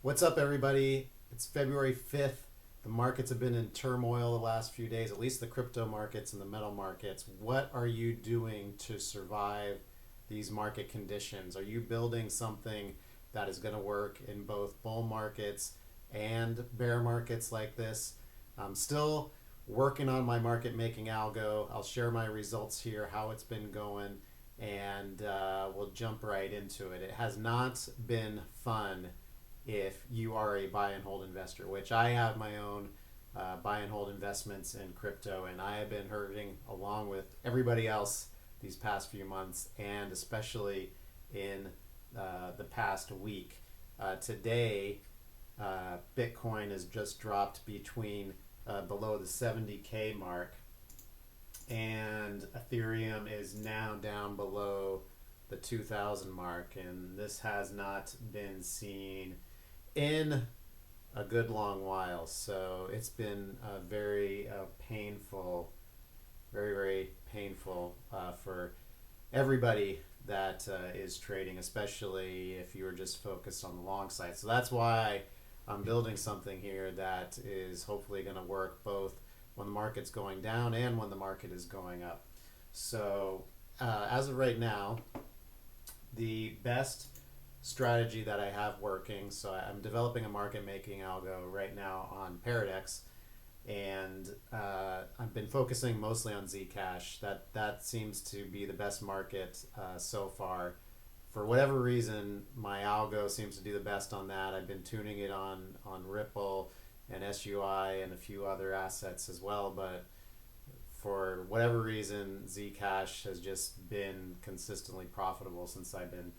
What's up, everybody? It's February 5th. The markets have been in turmoil the last few days, at least the crypto markets and the metal markets. What are you doing to survive these market conditions? Are you building something that is going to work in both bull markets and bear markets like this? I'm still working on my market making algo. I'll share my results here, how it's been going, and we'll jump right into it. It has not been fun if you are a buy and hold investor, which I have my own buy and hold investments in crypto, and I have been hurting along with everybody else these past few months, and especially in the past week. Today, Bitcoin has just dropped between below the 70K mark, and Ethereum is now down below the 2000 mark, and this has not been seen in a good long while. So it's been very painful, very painful for everybody that is trading, especially if you were just focused on the long side. So that's why I'm building something here that is hopefully going to work both when the market's going down and when the market is going up. So as of right now, the best strategy that I have working, so I'm developing a market making algo right now on Paradex, and I've been focusing mostly on Zcash. That seems to be the best market so far. For whatever reason, my algo seems to do the best on that. I've been tuning it on Ripple and SUI and a few other assets as well, but for whatever reason, Zcash has just been consistently profitable since I've been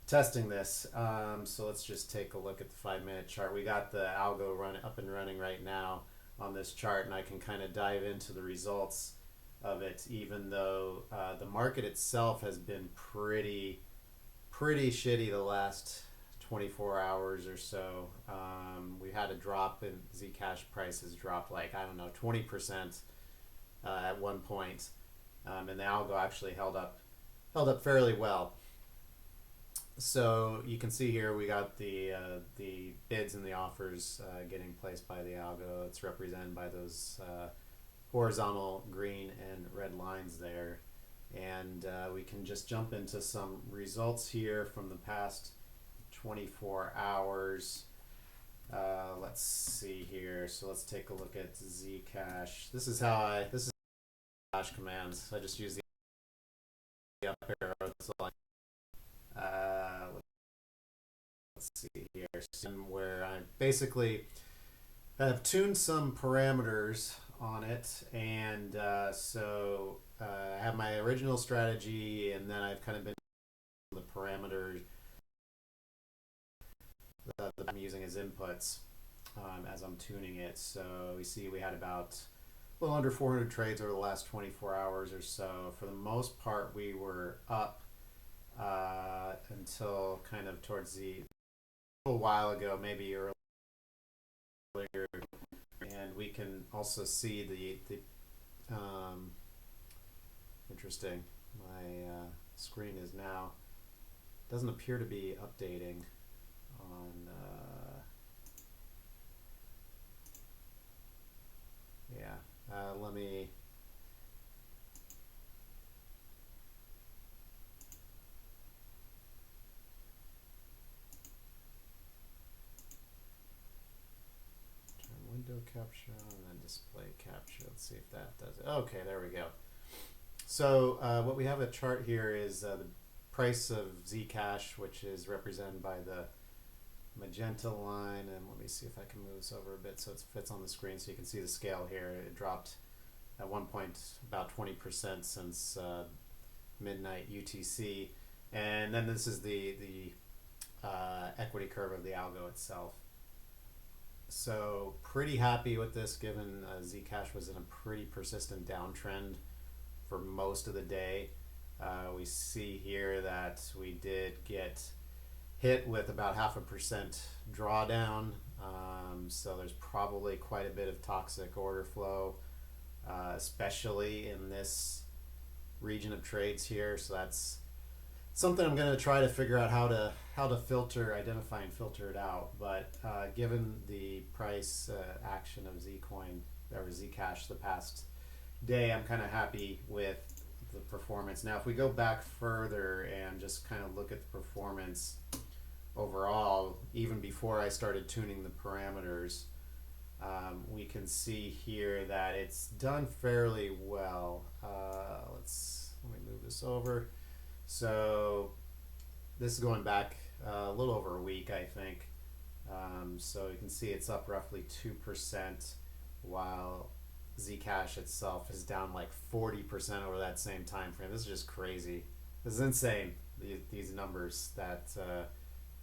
testing this. So let's just take a look at the 5-minute chart. We got the algo up and running right now on this chart, and I can kind of dive into the results of it, even though the market itself has been pretty shitty the last 24 hours or so. We had a drop in Zcash prices, dropped like, I don't know, 20% at one point, and the algo actually held up fairly well. So you can see here we got the bids and the offers getting placed by the algo. It's represented by those horizontal green and red lines there. And we can just jump into some results here from the past 24 hours. Let's see here. So let's take a look at Zcash. This is Zcash commands. I just use the up arrow. So let's see here. Where I basically have tuned some parameters on it, and so I have my original strategy, and then I've kind of been the parameters that I'm using as inputs as I'm tuning it. So we see we had about a little under 400 trades over the last 24 hours or so. For the most part, we were up until kind of towards a little while ago, maybe earlier, and we can also see the interesting. My screen is now doesn't appear to be updating on. Let me. Window capture and then display capture. Let's see if that does it. Okay, there we go. So what we have a chart here is the price of Zcash, which is represented by the magenta line, and let me see if I can move this over a bit so it fits on the screen so you can see the scale here. It dropped at one point about 20% since midnight UTC, and then this is the equity curve of the algo itself. So pretty happy with this, given Zcash was in a pretty persistent downtrend for most of the day. We see here that we did get hit with about 0.5% drawdown. So there's probably quite a bit of toxic order flow, especially in this region of trades here. So that's something I'm going to try to figure out how how to identify and filter it out, but given the price action of Zcoin or Zcash the past day, I'm kind of happy with the performance. Now, if we go back further and just kind of look at the performance overall, even before I started tuning the parameters, we can see here that it's done fairly well. Let me move this over. So this is going back a little over a week, I think. So you can see it's up roughly 2%, while Zcash itself is down like 40% over that same time frame. This is just crazy. This is insane. These numbers that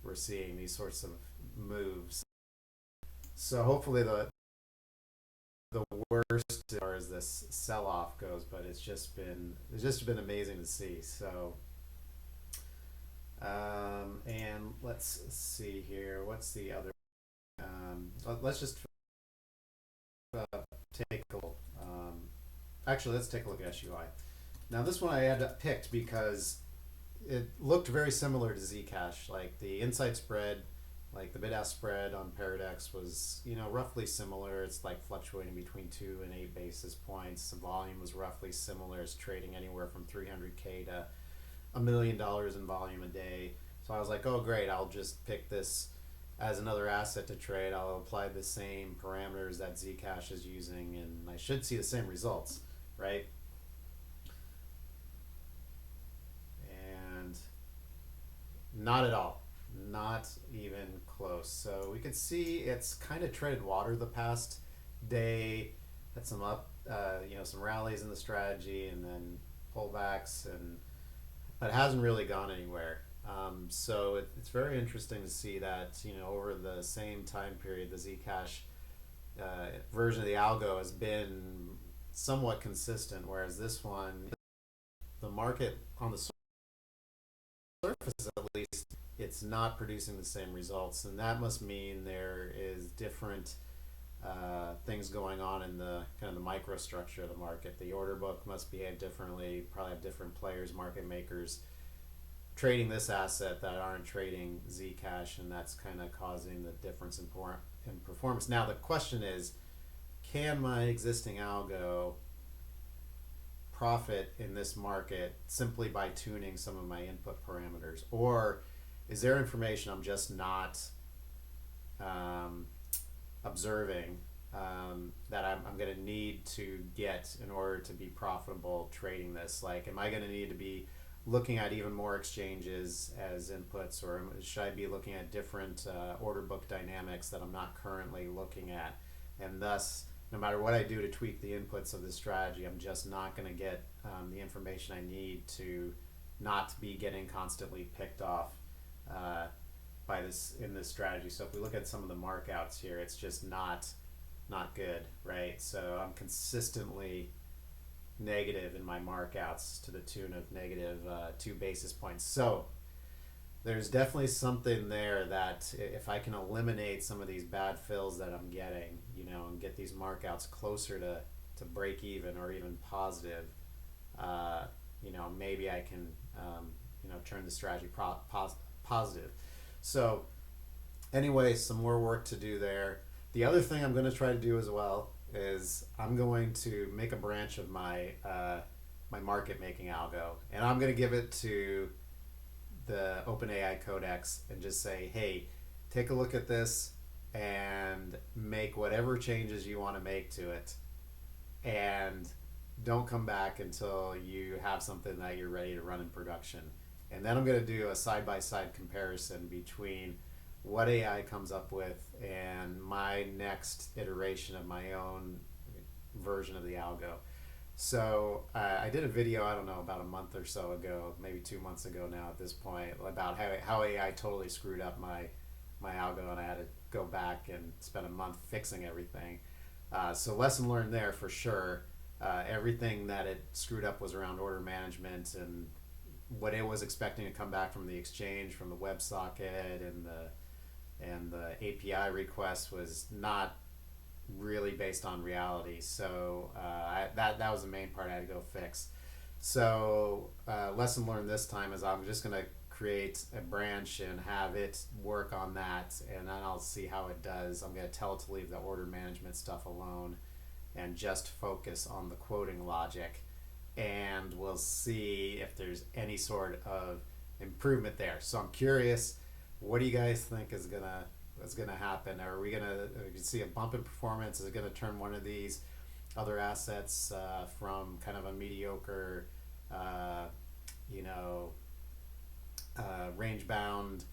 we're seeing, these sorts of moves. So hopefully the worst as far as this sell-off goes, but it's just been amazing to see. So and let's see here. What's the other? Let's just take a look. Actually, let's take a look at SUI. Now, this one I had picked because it looked very similar to Zcash. Like the inside spread, like the bid-ask spread on Paradex was, roughly similar. It's like fluctuating between 2 and 8 basis points. The volume was roughly similar. It's trading anywhere from 300K to $1 million in volume a day. So I was like, oh great, I'll just pick this as another asset to trade. I'll apply the same parameters that Zcash is using, and I should see the same results, right? And not at all. Not even close. So we could see it's kind of treaded water the past day. Had some some rallies in the strategy, and then pullbacks, but it hasn't really gone anywhere. So it's very interesting to see that over the same time period, the Zcash version of the algo has been somewhat consistent, whereas this one, the market on the surface at least, it's not producing the same results, and that must mean there is different things going on in the kind of the microstructure of the market. The order book must behave differently, probably have different players, market makers trading this asset that aren't trading Zcash, and that's kind of causing the difference in performance. Now the question is, can my existing algo profit in this market simply by tuning some of my input parameters, or is there information I'm just not observing that I'm going to need to get in order to be profitable trading this? Like, am I going to need to be looking at even more exchanges as inputs, or should I be looking at different order book dynamics that I'm not currently looking at? And thus, no matter what I do to tweak the inputs of this strategy, I'm just not going to get the information I need to not be getting constantly picked off by this strategy. So if we look at some of the markouts here, it's just not good, right? So I'm consistently negative in my markouts to the tune of negative 2 basis points. So there's definitely something there that if I can eliminate some of these bad fills that I'm getting, and get these markouts closer to break even or even positive, maybe I can turn the strategy positive. So anyway, some more work to do there. The other thing I'm going to try to do as well is I'm going to make a branch of my my market making algo, and I'm going to give it to the OpenAI Codex and just say, hey, take a look at this and make whatever changes you want to make to it, and don't come back until you have something that you're ready to run in production. And then I'm going to do a side-by-side comparison between what AI comes up with and my next iteration of my own version of the algo. So I did a video, I don't know, about a month or so ago, maybe 2 months ago now at this point, about how AI totally screwed up my algo, and I had to go back and spend a month fixing everything. So lesson learned there for sure. Everything that it screwed up was around order management, and what it was expecting to come back from the exchange, from the WebSocket and the API request was not really based on reality. So that was the main part I had to go fix. So lesson learned this time is I'm just going to create a branch and have it work on that, and then I'll see how it does. I'm going to tell it to leave the order management stuff alone and just focus on the quoting logic, and we'll see if there's any sort of improvement there. So I'm curious, what do you guys think is gonna happen? Are we gonna see a bump in performance? Is it gonna turn one of these other assets from kind of a mediocre, you know, range bound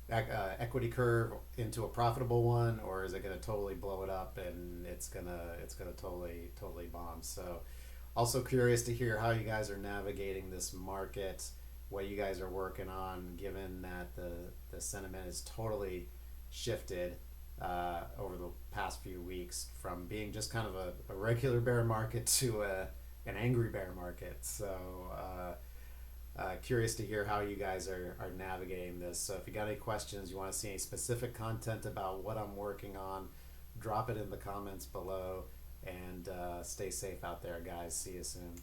equity curve into a profitable one, or is it going to totally blow it up and it's gonna totally bomb? So also curious to hear how you guys are navigating this market, what you guys are working on, given that the sentiment is totally shifted over the past few weeks from being just kind of a regular bear market to an angry bear market. So curious to hear how you guys are navigating this. So if you got any questions, you want to see any specific content about what I'm working on, drop it in the comments below, and stay safe out there, guys. See you soon.